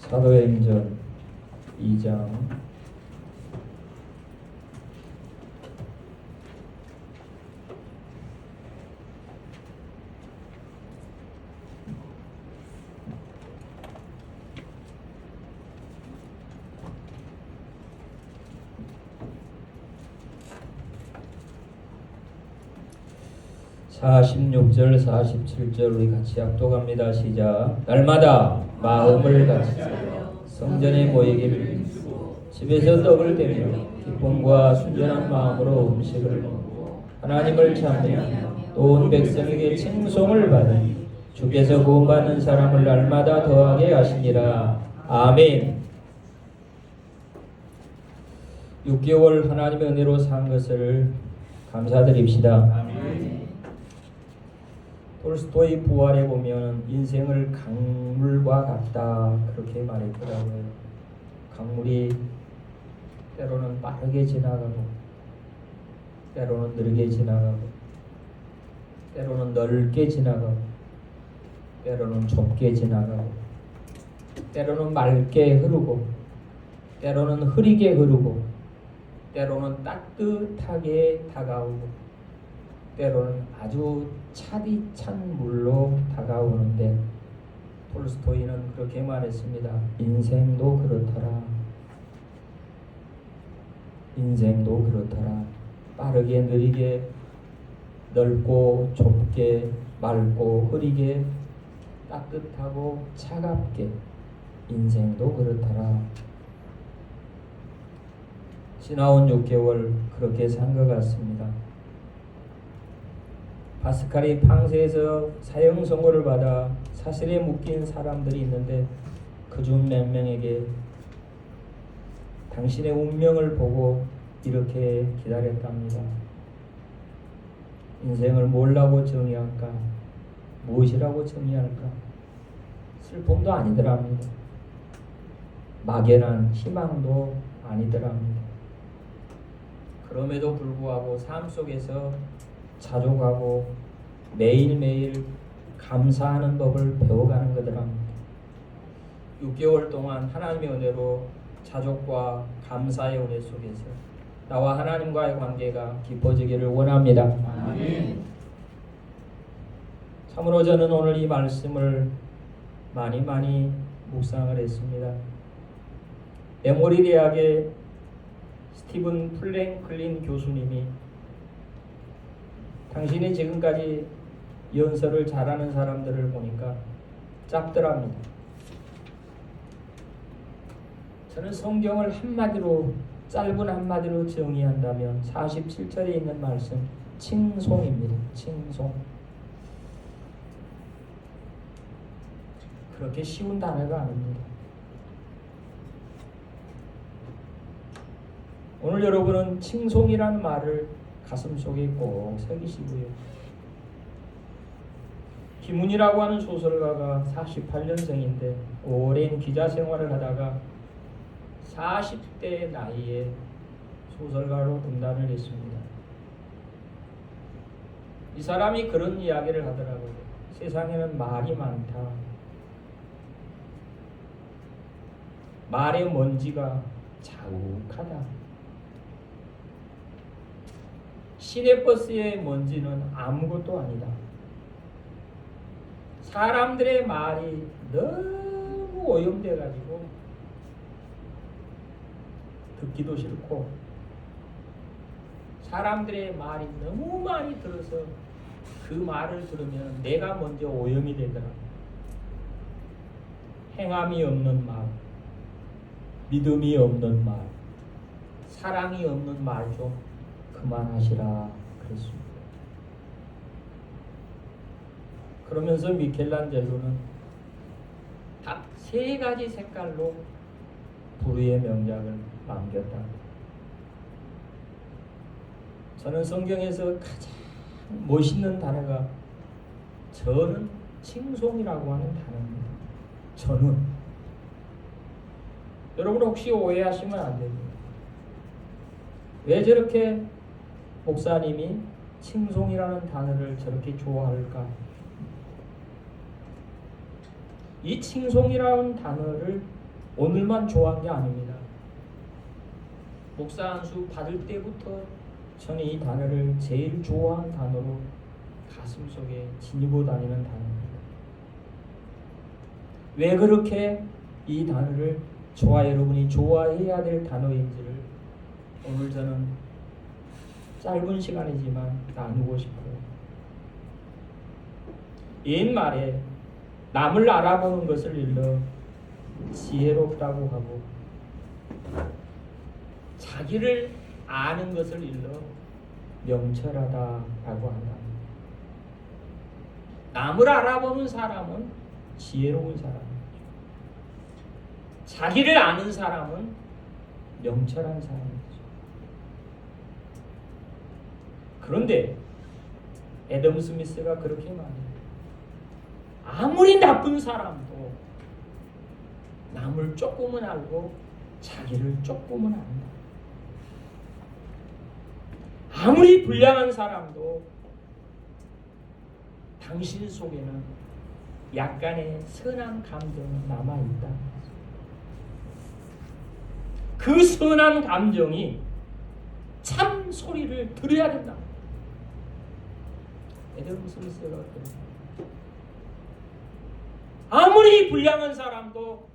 사도행전 2장 46절 47절 우리 같이 합독합니다. 시작. 날마다 마음을 같이서 성전에 모이기를 집에서 떡을 떼며 기쁨과 순전한 마음으로 음식을 먹고 하나님을 찬미하며 또 온 백성에게 칭송을 받으니 주께서 구원받는 사람을 날마다 더하게 하시니라. 아멘. 6개월 하나님의 은혜로 산 것을 감사드립시다. 아멘. 톨스토이 부활에 보면 인생을 강물과 같다 그렇게 말했더라고요. 강물이 때로는 빠르게 지나가고 때로는 느리게 지나가고 때로는 넓게 지나가고 때로는 좁게 지나가고 때로는 맑게 흐르고 때로는 흐리게 흐르고 때로는 따뜻하게 다가오고 때로는 아주 차디찬 물로 다가오는데 톨스토이는 그렇게 말했습니다. 인생도 그렇더라. 인생도 그렇더라. 빠르게 느리게 넓고 좁게 맑고 흐리게 따뜻하고 차갑게 인생도 그렇더라. 지나온 6개월 그렇게 산 것 같습니다. 파스칼이 팡세에서 사형 선고를 받아 사슬에 묶인 사람들이 있는데 그중 몇 명에게 당신의 운명을 보고 이렇게 기다렸답니다. 인생을 뭐라고 정의할까? 무엇이라고 정의할까? 슬픔도 아니더랍니다. 막연한 희망도 아니더랍니다. 그럼에도 불구하고 삶 속에서 자족하고 매일매일 감사하는 법을 배워가는 거더랍니다. 6개월 동안 하나님의 은혜로 자족과 감사의 은혜 속에서 나와 하나님과의 관계가 깊어지기를 원합니다. 아멘. 참으로 저는 오늘 이 말씀을 많이 묵상을 했습니다. 에모리 대학의 스티븐 플랭클린 교수님이 당신이 지금까지 연설을 잘하는 사람들을 보니까 짧더랍니다. 저는 성경을 한마디로 짧은 한마디로 정의한다면 47절에 있는 말씀 칭송입니다. 칭송. 그렇게 쉬운 단어가 아닙니다. 오늘 여러분은 칭송이라는 말을 가슴속에 꼭 새기시고요. 김훈이라고 하는 소설가가 48년생인데 오랜 기자 생활을 하다가 40대 나이에 소설가로 등단을 했습니다. 이 사람이 그런 이야기를 하더라고요. 세상에는 말이 많다. 말의 먼지가 자욱하다. 시내버스의 먼지는 아무것도 아니다. 사람들의 말이 너무 오염돼가지고 듣기도 싫고 사람들의 말이 너무 많이 들어서 그 말을 들으면 내가 먼저 오염이 되더라. 행함이 없는 말, 믿음이 없는 말, 사랑이 없는 말 좀 그만하시라 그랬습니다. 그러면서 미켈란젤로는 딱 3가지 색깔로 불의의 명작을 남겼다. 저는 성경에서 가장 멋있는 단어가 저는 칭송이라고 하는 단어입니다. 저는. 여러분 혹시 오해하시면 안 됩니다. 왜 저렇게 목사님이 칭송이라는 단어를 저렇게 좋아할까? 이 칭송이라는 단어를 오늘만 좋아한 게 아닙니다. 목사 안수 받을 때부터 저는 이 단어를 제일 좋아한 단어로 가슴속에 지니고 다니는 단어입니다. 왜 그렇게 이 단어를 저와 여러분이 좋아해야 될 단어인지를 오늘 저는 짧은 시간이지만 나누고 싶어요. 옛말에 남을 알아보는 것을 일러 지혜롭다고 하고 자기를 아는 것을 일러 명철하다라고 한다. 남을 알아보는 사람은 지혜로운 사람이죠. 자기를 아는 사람은 명철한 사람이죠. 그런데 애덤 스미스가 그렇게 말해요. 아무리 나쁜 사람도 남을 조금은 알고 자기를 조금은 안다. 아무리 불량한 사람도 당신 속에는 약간의 선한 감정이 남아있다. 그 선한 감정이 참 소리를 들어야 된다. 애덤 스미스가 그래요. 아무리 불량한 사람도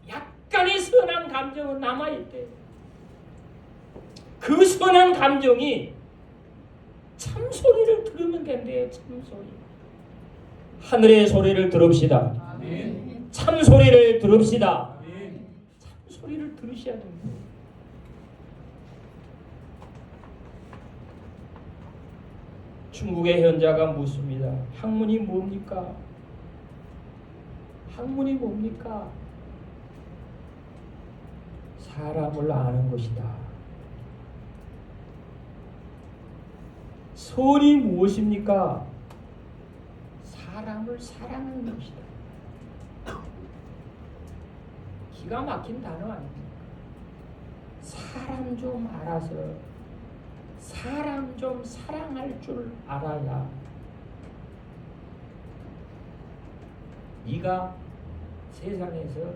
약간의 선한 감정은 남아있대. 그 선한 감정이 참소리를 들으면 된대. 참소리. 하늘의 소리를 들읍시다. 아멘. 참소리를 들읍시다. 아멘. 참소리를 들으셔야 됩니다. 중국의 현자가 묻습니다. 학문이 뭡니까? 학문이 뭡니까? 사람을 아는 것이다. 선이 무엇입니까? 사람을 사랑하는 것이다. 기가 막힌 단어 아닙니까? 사람 좀 알아서 사람 좀 사랑할 줄 알아야 네가 세상에서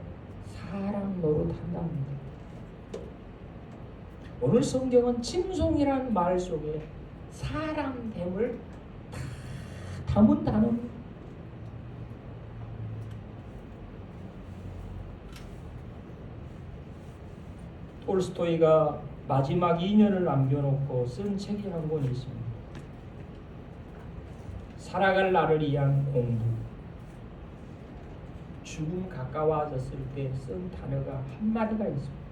사람 노릇한답니다. 오늘 성경은 칭송이라는 말 속에 사람됨을 다 담은 단어입니다. 톨스토이가 마지막 2년을 남겨놓고 쓴 책이 한 권 있습니다. 살아갈 나를 위한 공부. 죽음 가까워졌을 때 쓴 단어가 한마디가 있습니다.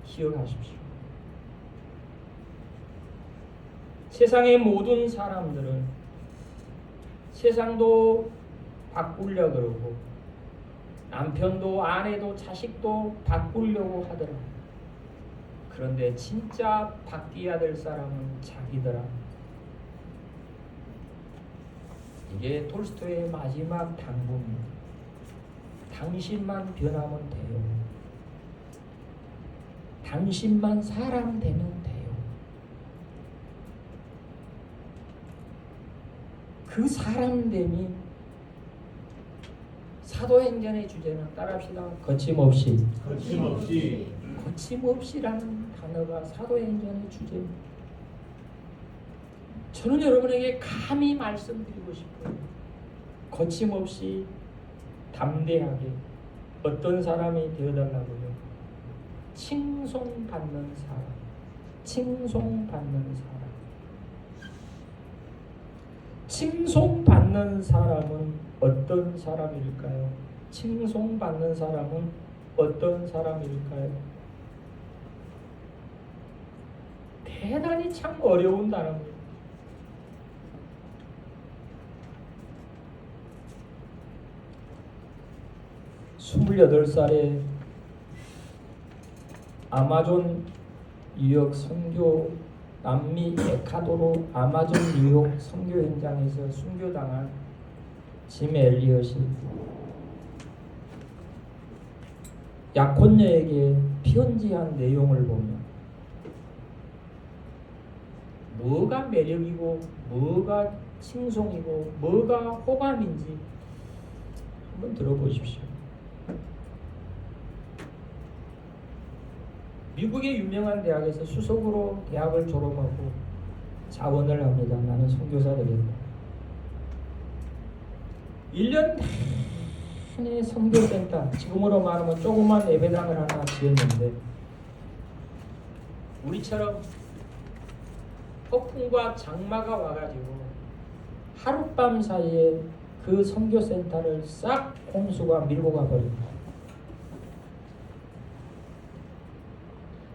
기억하십시오. 세상의 모든 사람들은 세상도 바꾸려 그러고 남편도 아내도 자식도 바꾸려고 하더라. 그런데 진짜 바뀌어야 될 사람은 자기더라. 이게 톨스토이의 마지막 당부입니다. 당신만 변하면 돼요. 당신만 사람 되면 돼요. 그 사람됨이 사도행전의 주제는 따라합시다. 거침없이. 거침없이. 거침없이라는 단어가 사도행전의 주제입니다. 저는 여러분에게 감히 말씀드리고 싶어요. 거침없이 담대하게 어떤 사람이 되어달라고요? 칭송받는 사람. 칭송받는 사람. 칭송받는 사람은 어떤 사람일까요? 칭송받는 사람은 어떤 사람일까요? 대단히 참 어려운 단어입니다. 28살에 아마존 뉴욕 선교 남미 에콰도르 아마존 뉴욕 선교 현장에서 순교당한 짐 엘리엇이 약혼녀에게 편지한 내용을 보면 뭐가 매력이고 뭐가 칭송이고 뭐가 호감인지 한번 들어보십시오. 미국의 유명한 대학에서 수석으로 대학을 졸업하고 자원을 합니다. 나는 선교사 되겠다. 1년 내내 선교센터, 지금으로 말하면 조그만 예배당을 하나 지었는데 우리처럼 폭풍과 장마가 와가지고 하룻밤 사이에 그 선교센터를 싹 홍수가 밀고 가버립니다.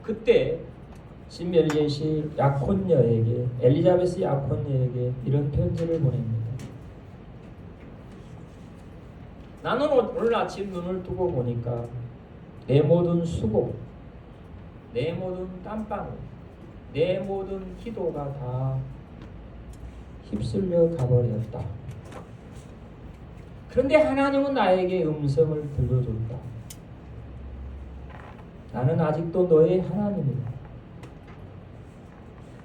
그때 신멜리엣이 약혼녀에게, 엘리자베스 약혼녀에게 이런 편지를 보냅니다. 나는 오늘 아침 눈을 뜨고 보니까 내 모든 수고, 내 모든 땀방울, 내 모든 기도가 다 휩쓸려 가버렸다. 그런데 하나님은 나에게 음성을 들려줬다. 나는 아직도 너의 하나님이다.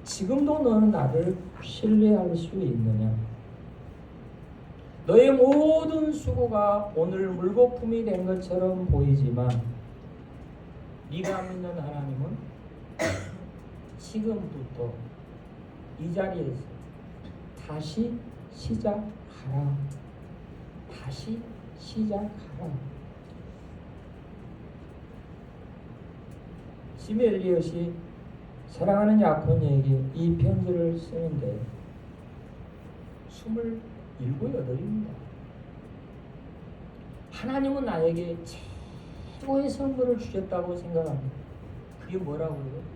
지금도 너는 나를 신뢰할 수 있느냐? 너의 모든 수고가 오늘 물거품이 된 것처럼 보이지만 네가 믿는 하나님은 지금부터 이 자리에서 다시 시작하라. 다시 시작하라. 시멜리엇이 사랑하는 약혼녀에게 이 편지를 쓰는데 27, 8입니다. 하나님은 나에게 최고의 선물을 주셨다고 생각합니다. 그게 뭐라고요?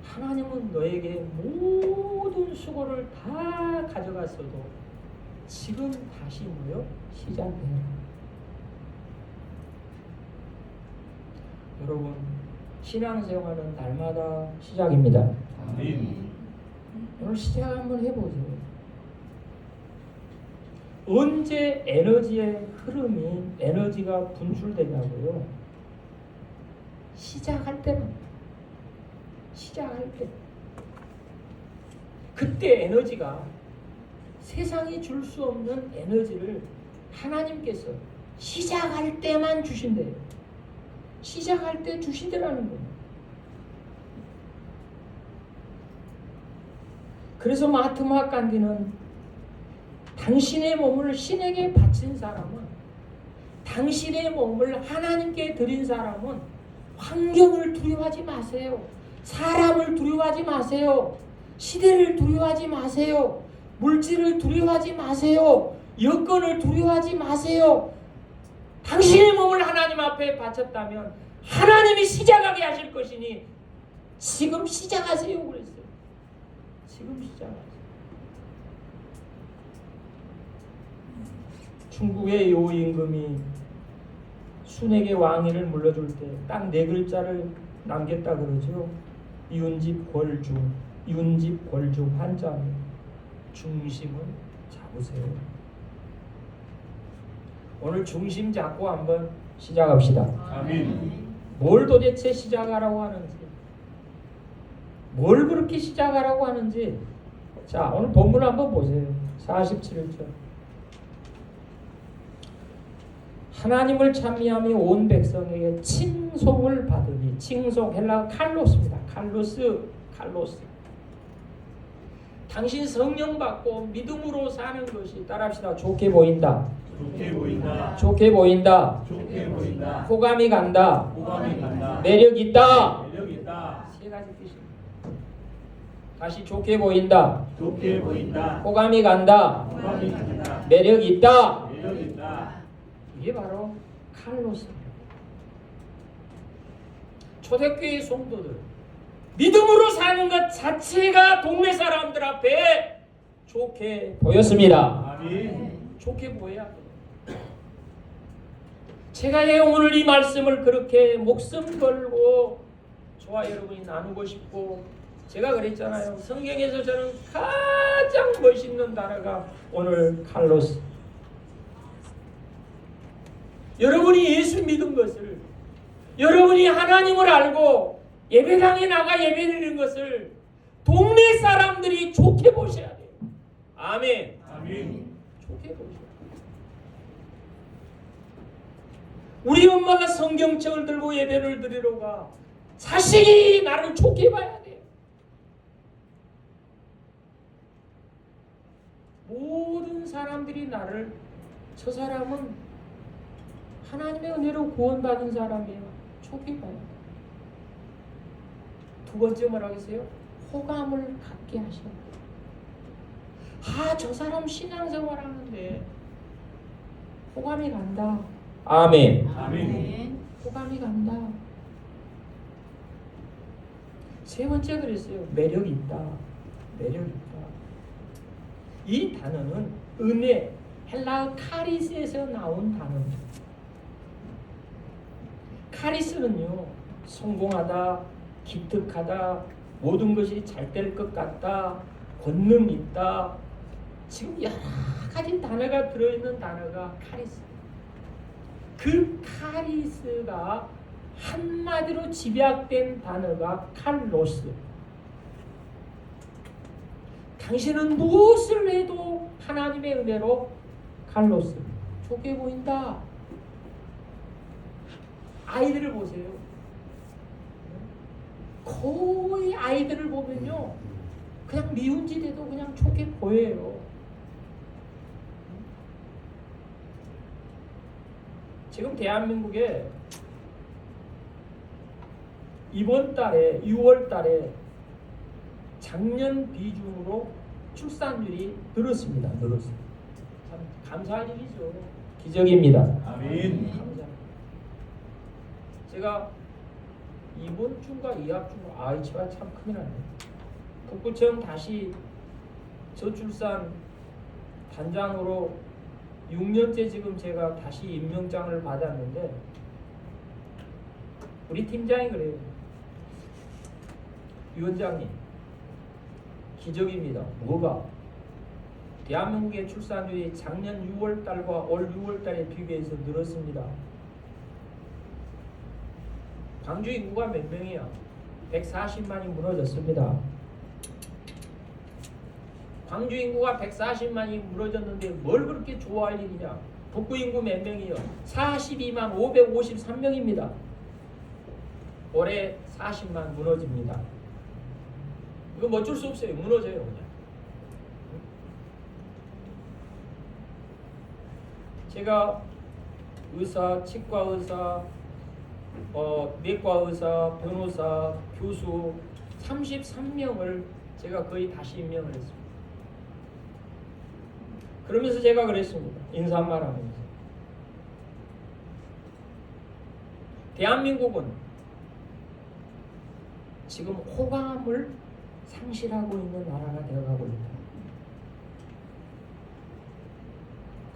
하나님은 너에게 모든 수고를 다 가져갔어도 지금 다시 뭐요? 시작해라. 여러분, 신앙생활은 날마다 시작입니다. 아멘. 오늘 시작 한번 해보세요. 언제 에너지의 흐름이, 에너지가 분출되냐고요? 시작할 때는, 시작할 때. 그때 에너지가 세상이 줄 수 없는 에너지를 하나님께서 시작할 때만 주신대요. 시작할 때 주시더라는 거예요. 그래서 마하트마 간디는 당신의 몸을 신에게 바친 사람은, 당신의 몸을 하나님께 드린 사람은 환경을 두려워하지 마세요. 사람을 두려워하지 마세요. 시대를 두려워하지 마세요. 물질을 두려워하지 마세요. 여건을 두려워하지 마세요. 당신의 몸을 하나님 앞에 바쳤다면 하나님이 시작하게 하실 것이니 지금 시작하세요 그랬어요. 지금 시작하세요. 중국의 요임금이 순에게 왕위를 물려줄 때 딱 4글자를 남겼다 그러죠. 윤집궐중, 윤집궐중 한자입니다. 중심을 잡으세요. 오늘 중심 잡고 한번 시작합시다. 아멘. 뭘 도대체 시작하라고 하는지, 뭘 그렇게 시작하라고 하는지. 자, 오늘 본문 한번 보세요. 47절. 하나님을 찬미하며 온 백성에게 칭송을 받으니, 칭송 헬라어 칼로스입니다. 칼로스. 당신 성령 받고 믿음으로 사는 것이, 따라합시다. 좋게 보인다. 좋게 보인다. 좋게 보인다. 좋게 보인다. 호감이 간다. 호감이 간다. 매력 있다. 매력 있다. 3가지 뜻입니다. 다시 좋게 보인다. 좋게 보인다. 호감이 간다. 호감이 간다. 매력 있다. 매력 있다. 이게 바로 칼로스입니다. 초대교회 성도들, 믿음으로 사는 것 자체가 동네 사람들 앞에 좋게 보였습니다. 아멘. 좋게 보여야 돼요. 제가 오늘 이 말씀을 그렇게 목숨 걸고 저와 여러분이 나누고 싶고, 제가 그랬잖아요. 성경에서 저는 가장 멋있는 단어가 오늘 칼로스. 여러분이 예수 믿은 것을, 여러분이 하나님을 알고 예배당에 나가 예배드리는 것을 동네 사람들이 좋게 보셔야 돼요. 아멘. 아멘. 좋게 보셔야 돼요. 우리 엄마가 성경책을 들고 예배를 드리러 가. 자식이 나를 좋게 봐야 돼. 모든 사람들이 나를, 저 사람은 하나님의 은혜로 구원받은 사람이에요, 좋게 봐요. 두 번째 뭐라겠어요? 호감을 갖게 하셔야 돼요. 저 사람 신앙생활 하는데 호감이 간다. 아멘. 아멘. 호감이 간다. 세 번째 그랬어요. 매력이 있다. 매력이 있다. 이 단어는 은혜, 헬라어 카리스에서 나온 단어입니다. 카리스는요, 성공하다, 기특하다, 모든 것이 잘 될 것 같다, 권능 있다, 지금 여러 가지 단어가 들어있는 단어가 카리스. 그 카리스가 한마디로 집약된 단어가 칼로스. 당신은 무엇을 해도 하나님의 은혜로 칼로스, 좋게 보인다. 아이들을 보세요. 거의 아이들을 보면요, 그냥 미운 짓 해도 그냥 좋게 보여요. 지금 대한민국에 이번 달에 6월 달에 작년 비중으로 출산율이 늘었습니다. 늘었어요. 참 감사할 일이죠. 기적입니다. 아멘. 감사합니다. 제가 이번 주인가 이학 주인가 제가 참 큰일 났네. 북부청 다시 저출산 단장으로 6년째 지금 제가 다시 임명장을 받았는데 우리 팀장이 그래요. 위원장님, 기적입니다. 뭐가? 대한민국의 출산율이 작년 6월 달과 올 6월 달에 비교해서 늘었습니다. 광주 인구가 몇 명이야? 140만이 무너졌습니다. 광주 인구가 140만이 무너졌는데 뭘 그렇게 좋아할 일이냐? 북구 인구 몇 명이요? 42만 553명입니다. 올해 40만 무너집니다. 이거 어쩔 수 없어요. 무너져요 그냥. 제가 의사, 치과 의사, 내과 의사, 변호사, 교수 33명을 제가 거의 다시 임명을 했습니다. 그러면서 제가 그랬습니다. 인사 한 말 하면서. 대한민국은 지금 호감을 상실하고 있는 나라가 되어가고 있다.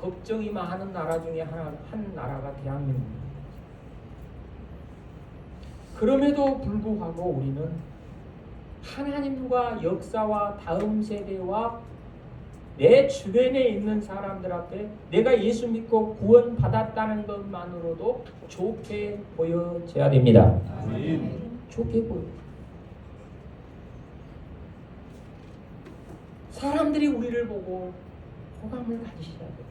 걱정이만 하는 나라 중에 한 나라가 대한민국입니다. 그럼에도 불구하고 우리는 하나님과 역사와 다음 세대와 내 주변에 있는 사람들 앞에 내가 예수 믿고 구원 받았다는 것만으로도 좋게 보여져야 됩니다. 아멘. 좋게 보여. 사람들이 우리를 보고 호감을 가지셔야 돼요.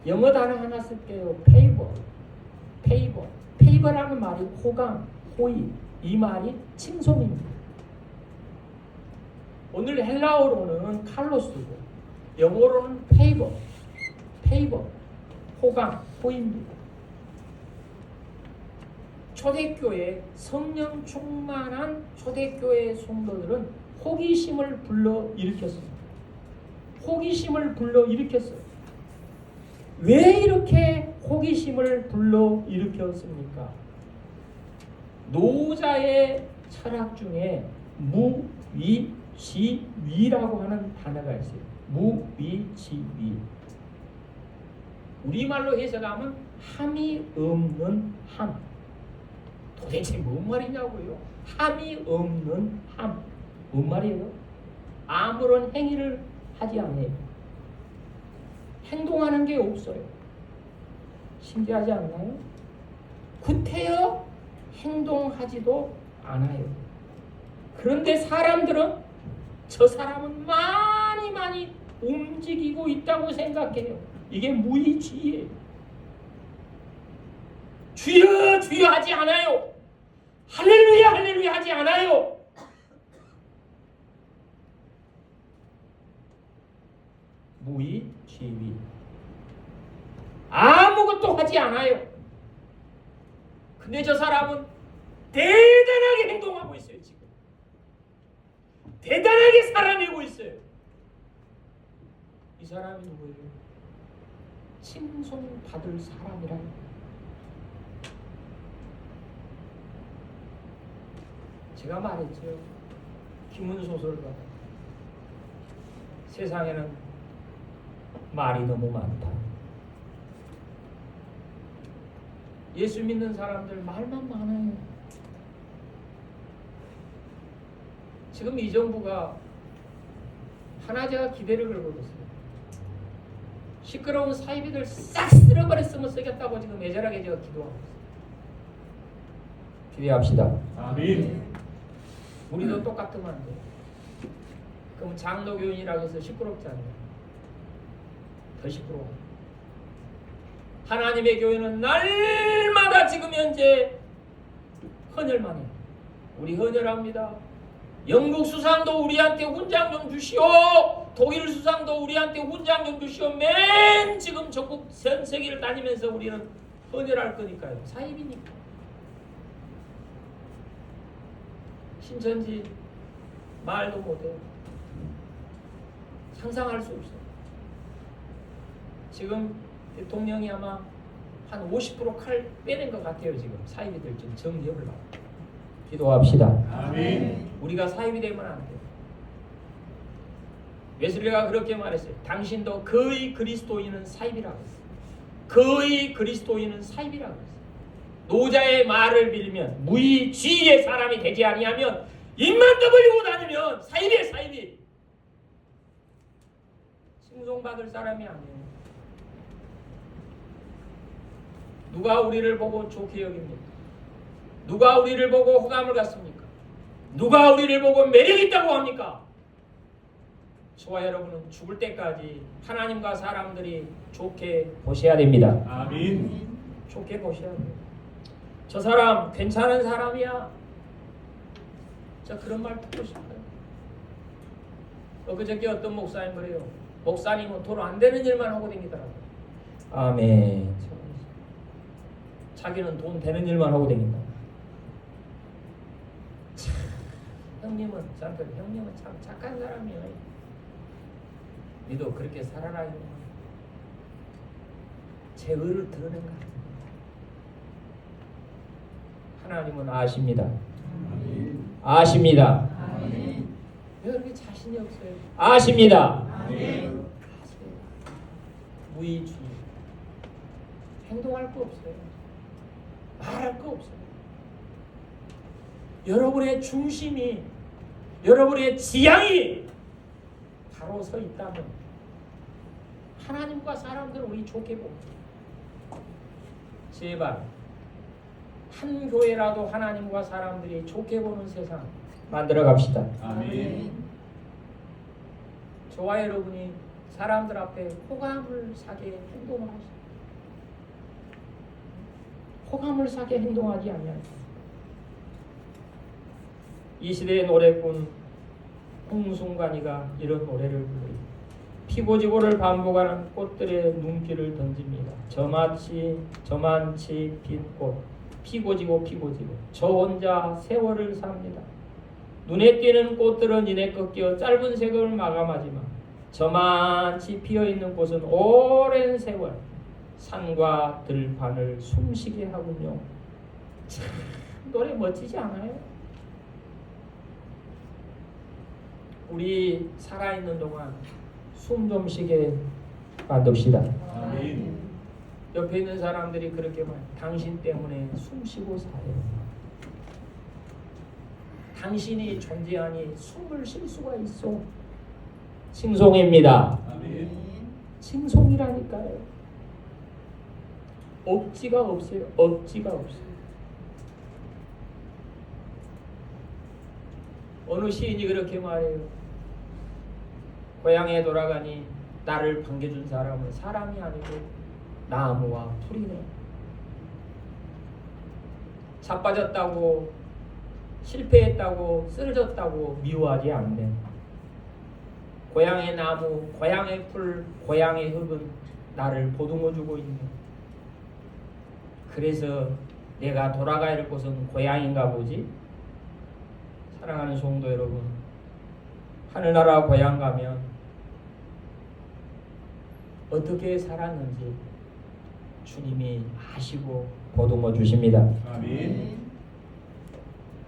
영어 단어 하나 쓸게요. 페이버라는 말이 호감, 호의, 이 말이 칭송입니다. 오늘 헬라어로는 칼로스고 영어로는 페이버, 호감, 호의입니다. 초대교회 성령 충만한 초대교회 성도들은 호기심을 불러일으켰습니다. 호기심을 불러일으켰어요. 왜 이렇게 호기심을 불러일으켰습니까? 노자의 철학 중에 무위지위라고 하는 단어가 있어요. 무위지위. 우리말로 해석하면 함이 없는 함. 도대체 뭔 말이냐고요? 함이 없는 함. 뭔 말이에요? 아무런 행위를 하지 않아요. 행동하는 게 없어요. 신기하지 않나요? 구태여 행동하지도 않아요. 그런데 사람들은 저 사람은 많이 움직이고 있다고 생각해요. 이게 무의지예요. 주여 주여 하지 않아요. 할렐루야 할렐루야 하지 않아요. 무의지위 아무것도 하지 않아요. 근데 저 사람은 대단하게 행동하고 있어요. 지금 대단하게 살아내고 있어요. 이 사람이 누구예요? 칭송받을 사람이라는 거예요. 제가 말했죠. 김문소설가 세상에는 말이 너무 많다. 예수 믿는 사람들 말만 많아요. 지금 이 정부가 하나 제가 기대를 걸고 있어요. 시끄러운 사이비들 싹 쓸어버렸으면 쓰겠다고 지금 애절하게 제가 기도하고 있어요. 기대합시다. 아멘. 우리도 똑같으면 안 돼요. 그럼 장로교인이라고 해서 시끄럽지 않아요. 더 시끄러워. 하나님의 교회는 날마다 지금 현재 헌혈만 해요. 우리 헌혈합니다. 영국 수상도 우리한테 훈장 좀 주시오. 독일 수상도 우리한테 훈장 좀 주시오. 맨 지금 전국 전 세계를 다니면서 우리는 헌혈할 거니까요. 사입이니까. 신천지 말도 못해요. 상상할 수 없어요. 지금 대통령이 아마 한 50% 칼 빼낸 것 같아요. 지금 사입이들 좀 정리업을 받고. 기도합시다. 아멘. 우리가 사입이 되면 안 돼요. 웨슬리가 그렇게 말했어요. 당신도 거의 그리스도인은 사입이라고 했어요. 거의 그리스도인은 사입이라고 했어요. 노자의 말을 빌면 무의지의 사람이 되지 아니하면 입만 떠벌리고 다니면 사입이에요. 사입이. 칭송받을 사람이 아니에요. 누가 우리를 보고 좋게 여깁니까? 누가 우리를 보고 호감을 갖습니까? 누가 우리를 보고 매력 있다고 합니까? 저와 여러분은 죽을 때까지 하나님과 사람들이 좋게 보셔야 됩니다. 아멘. 좋게 보셔야 돼요. 저 사람 괜찮은 사람이야. 저 그런 말 듣고 싶어요. 그저께 어떤 목사님 그래요. 목사님은 돈 안 되는 일만 하고 다니더라고요. 아멘. 자기는 돈 되는 일만 하고 다닌다. 형님은 참 착한 사람이에요. 니도 그렇게 살아라. 제 의를 드러낸 것 같아요. 하나님은 아십니다. 아멘. 아십니다. 아멘. 왜 그렇게 자신이 없어요? 아십니다. 아멘. 아세요? 무의주의. 행동할 거 없어요. 말할 거 없어요. 여러분의 중심이, 여러분의 지향이 바로 서 있다면 하나님과 사람들을 우리 좋게 봅니다. 제발 한 교회라도 하나님과 사람들이 좋게 보는 세상 만들어 갑시다. 아멘. 저와 여러분이 사람들 앞에 호감을 사게 행동을 하시오. 호감을 사게 행동하지 않냐고. 이 시대의 노래꾼 홍순관이가 이런 노래를 부르니 피고지고를 반복하는 꽃들의 눈길을 던집니다. 저만치 빈 꽃 피고지고 저 혼자 세월을 삽니다. 눈에 띄는 꽃들은 이내 꺾여 짧은 세월을 마감하지만 저만치 피어있는 꽃은 오랜 세월 산과 들판을 숨쉬게 하군요. 참 노래 멋지지 않아요? 우리 살아있는 동안 숨 좀 쉬게 만듭시다. 아멘. 옆에 있는 사람들이 그렇게 말 당신 때문에 숨 쉬고 살아요. 당신이 존재하니 숨을 쉴 수가 있어. 칭송입니다. 아멘. 칭송이라니까요. 억지가 없어요. 억지가 없어요. 어느 시인이 그렇게 말해요. 고향에 돌아가니 나를 반겨준 사람은 사람이 아니고 나무와 풀이네. 자빠졌다고 실패했다고 쓰러졌다고 미워하지 않네. 고향의 나무, 고향의 풀, 고향의 흙은 나를 보듬어주고 있네. 그래서 내가 돌아가야 할 곳은 고향인가 보지? 사랑하는 성도 여러분, 하늘나라 고향 가면 어떻게 살았는지 주님이 아시고 보듬어 주십니다. 아멘.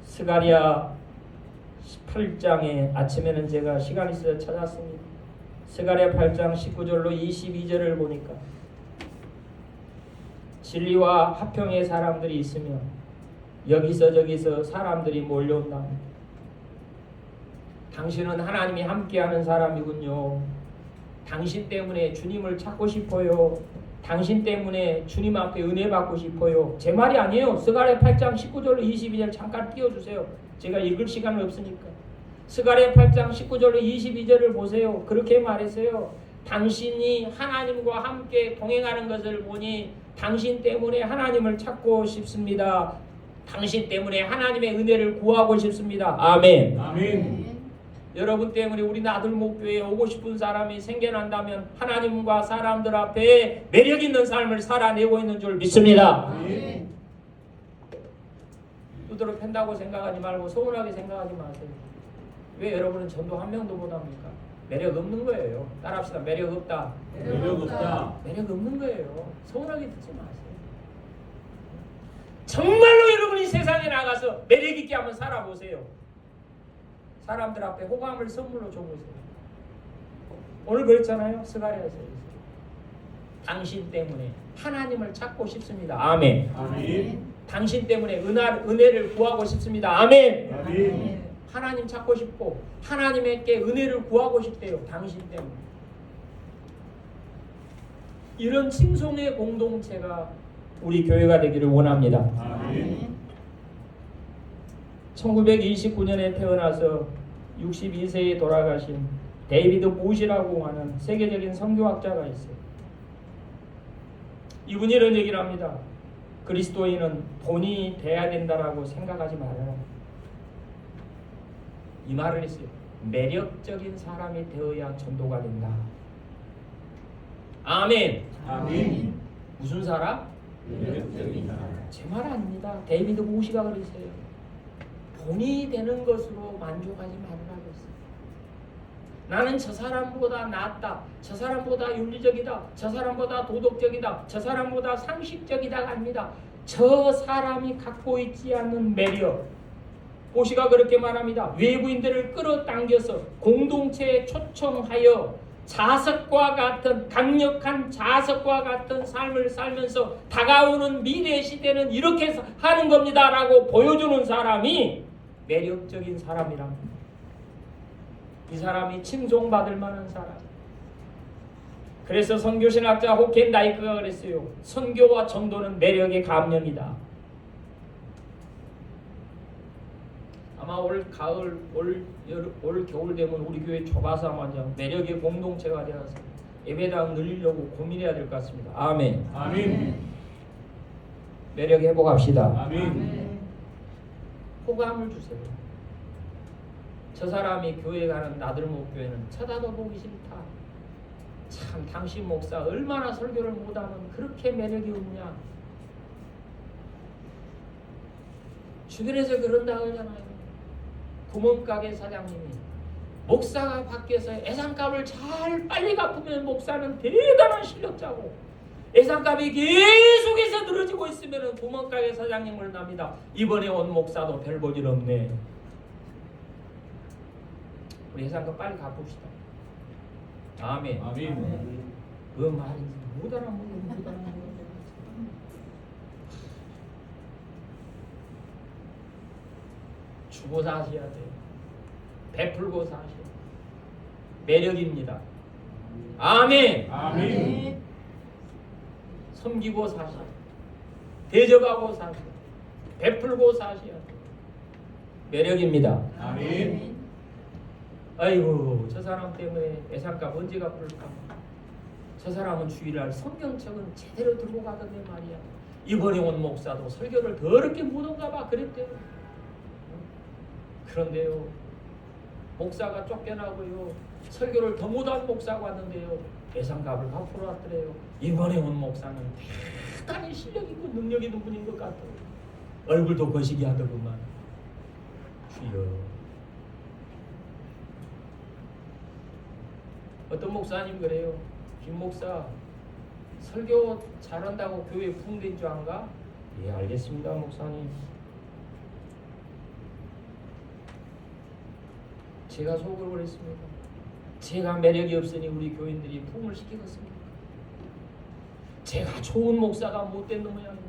스가랴 18장에 아침에는 제가 시간 있어 찾았습니다. 스가랴 8장 19절로 22절을 보니까 진리와 화평의 사람들이 있으면 여기서 저기서 사람들이 몰려온답니다. 당신은 하나님이 함께하는 사람이군요. 당신 때문에 주님을 찾고 싶어요. 당신 때문에 주님 앞에 은혜 받고 싶어요. 제 말이 아니에요. 스가랴 8장 19절로 22절 잠깐 띄워주세요. 제가 읽을 시간은 없으니까. 스가랴 8장 19절로 22절을 보세요. 그렇게 말했어요. 당신이 하나님과 함께 동행하는 것을 보니 당신 때문에 하나님을 찾고 싶습니다. 당신 때문에 하나님의 은혜를 구하고 싶습니다. 아멘. 아멘. 여러분 때문에 우리 나들목교회에 오고 싶은 사람이 생겨난다면 하나님과 사람들 앞에 매력 있는 삶을 살아내고 있는 줄 믿습니다. 아멘. 두드러 팬다고 생각하지 말고 서운하게 생각하지 마세요. 왜 여러분은 전도 한 명도 못합니까? 매력 없는 거예요. 따라합시다. 매력 없다. 매력 없다. 매력 없는 거예요. 서운하게 듣지 마세요. 정말로 여러분이 세상에 나가서 매력 있게 한번 살아보세요. 사람들 앞에 호감을 선물로 줘보세요. 오늘 그랬잖아요. 스가랴에서 당신 때문에 하나님을 찾고 싶습니다. 아멘. 아멘. 당신 때문에 은혜를 구하고 싶습니다. 아멘. 아멘. 하나님 찾고 싶고 하나님께 은혜를 구하고 싶대요. 당신 때문에. 이런 칭송의 공동체가 우리 교회가 되기를 원합니다. 아멘. 1929년에 태어나서 62세에 돌아가신 데이비드 모시라고 하는 세계적인 선교학자가 있어요. 이분이 이런 얘기를 합니다. 그리스도인은 돈이 돼야 된다라고 생각하지 말아요. 이 말을 했어요. 매력적인 사람이 되어야 전도가 된다. 아멘. 아멘. 무슨 사람? 매력적인 사람. 제 말 아닙니다. 데이비드 모시가 그랬어요. 돈이 되는 것으로 만족하지 말라고 했어요. 나는 저 사람보다 낫다. 저 사람보다 윤리적이다. 저 사람보다 도덕적이다. 저 사람보다 상식적이다가 아닙니다. 저 사람이 갖고 있지 않는 매력. 모시가 그렇게 말합니다. 외부인들을 끌어당겨서 공동체에 초청하여 자석과 같은 강력한 자석과 같은 삶을 살면서 다가오는 미래 시대는 이렇게 하는 겁니다 라고 보여주는 사람이 매력적인 사람이랍니다. 이 사람이 칭송받을 만한 사람. 그래서 선교신학자 호켄다이크가 그랬어요. 선교와 전도는 매력의 감염이다. 아마 올 가을, 올 겨울 되면 우리 교회 초가사 마냥 매력의 공동체가 되어서 예배당 늘리려고 고민해야 될 것 같습니다. 아멘. 아멘. 매력 회복합시다. 아멘. 호감을 주세요. 저 사람이 교회 가는 나들목 교회는 쳐다도 보기 싫다. 참 당신 목사 얼마나 설교를 못하면 그렇게 매력이 없냐. 주변에서 그런다 그러잖아요. 구멍가게 사장님이 목사가 바뀌어서 예산값을 잘 빨리 갚으면 목사는 대단한 실력자고 예산값이 계속해서 늘어지고 있으면 구멍가게 사장님을 납니다. 이번에 온 목사도 별 볼 일 없네. 우리 예산값 빨리 갚읍시다. 아멘. 아멘. 그 말이 못 알아먹는 주고 사셔야 돼요. 베풀고 사셔야 돼요. 매력입니다. 아멘. 아멘. 섬기고 사셔야 돼요. 대접하고 사셔야 돼요. 베풀고 사셔야 돼요. 매력입니다. 아멘. 아이고 저 사람 때문에 예산값 언제 갚을까? 저 사람은 주일날 성경책은 제대로 들고 가던데 말이야. 이번에 온 목사도 설교를 더럽게 못한가 봐 그랬대요. 그런데요, 목사가 쫓겨나고요, 설교를 더 못한 목사가 왔는데요, 예상값을 갚으러 왔더래요. 이번에 온 목사는 대단히 실력 있고 능력 있는 분인 것 같아요. 얼굴도 거시기 하더구만. 주여. 어떤 목사님 그래요. 김 목사 설교 잘한다고 교회 부흥된 줄 안가? 예, 알겠습니다 목사님. 제가 속으로 그랬습니다. 제가 매력이 없으니 우리 교인들이 부흥을 시키겠습니까? 제가 좋은 목사가 못 되는 모양입니다.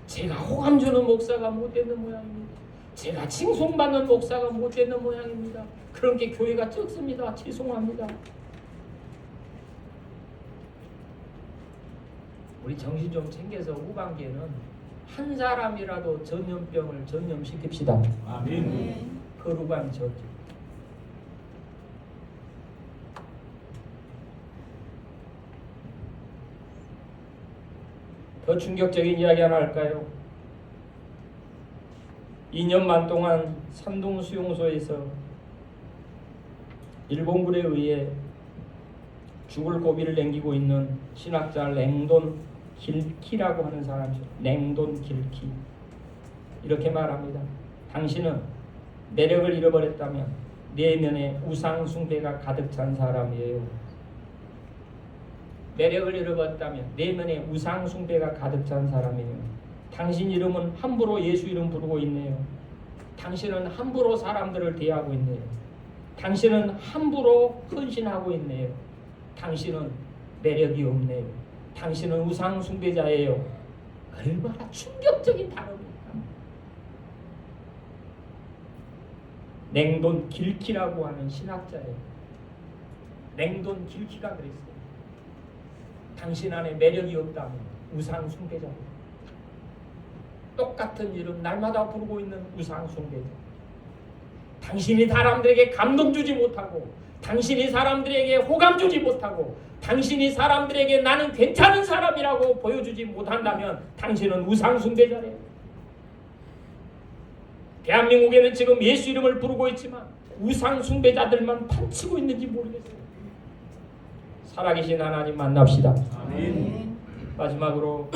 제가 호감 주는 목사가 못 되는 모양입니다. 제가 칭송받는 목사가 못 되는 모양입니다. 그런 게 교회가 적습니다. 죄송합니다. 우리 정신 좀 챙겨서 후반기에는 한 사람이라도 전염병을 전염시킵시다. 아멘. 거룩한 저주. 더 충격적인 이야기 하나 할까요? 2년만 동안 산동 수용소에서 일본군에 의해 죽을 고비를 남기고 있는 신학자 랭돈 길키라고 하는 사람이죠. 랭돈 길키. 이렇게 말합니다. 당신은 매력을 잃어버렸다면 내면에 우상 숭배가 가득 찬 사람이에요. 매력을 잃어버렸다면 내면에 우상 숭배가 가득 찬 사람이에요. 당신 이름은 함부로 예수 이름 부르고 있네요. 당신은 함부로 사람들을 대하고 있네요. 당신은 함부로 헌신하고 있네요. 당신은 매력이 없네요. 당신은 우상 숭배자예요. 얼마나 충격적인 단어입니까? 랭돈 길키라고 하는 신학자예요. 랭돈 길키가 그랬어요. 당신 안에 매력이 없다면 우상 숭배자예요. 똑같은 이름 날마다 부르고 있는 우상 숭배자. 당신이 사람들에게 감동 주지 못하고, 당신이 사람들에게 호감 주지 못하고, 당신이 사람들에게 나는 괜찮은 사람이라고 보여주지 못한다면 당신은 우상 숭배자래요. 대한민국에는 지금 예수 이름을 부르고 있지만 우상 숭배자들만 판치고 있는지 모르겠어요. 살아계신 하나님 만납시다. 아멘. 마지막으로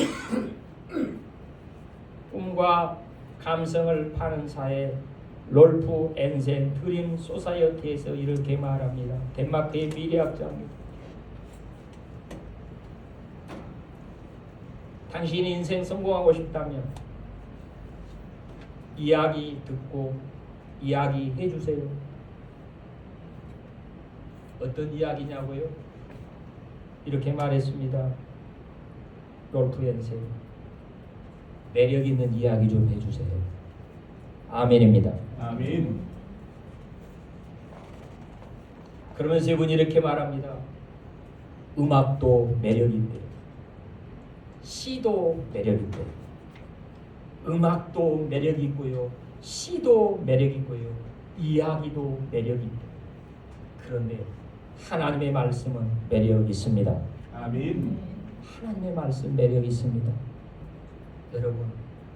꿈과 감성을 파는 사회 롤프 엔센 드림 소사이어티에서 이렇게 말합니다. 덴마크의 미래학자입니다. 당신이 인생 성공하고 싶다면 이야기 듣고 이야기 해주세요. 어떤 이야기냐고요? 이렇게 말했습니다. 롤프 엔센, 매력 있는 이야기 좀 해주세요. 아멘입니다. 아멘. 그러면서 이분이 이렇게 말합니다. 음악도 매력인데, 시도 매력인데, 음악도 매력이 있고요, 시도 매력이 있고요, 이야기도 매력이 있다. 그런데 하나님의 말씀은 매력이 있습니다. 아멘. 하나님의 말씀 매력이 있습니다. 여러분,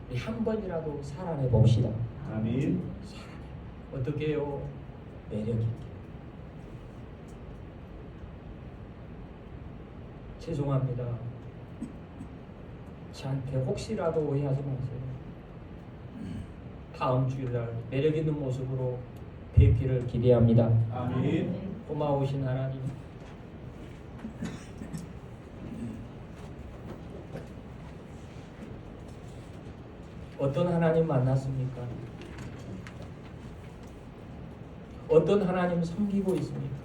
우리 한 번이라도 살아내 봅시다. 아멘. 어떻게 해요? 매력 있게. 죄송합니다. 저한테 혹시라도 오해하지 마세요. 다음 주일날 매력 있는 모습으로 뵙기를 기대합니다. 아멘. 고마우신 하나님, 어떤 하나님 만났습니까? 어떤 하나님 섬기고 있습니까?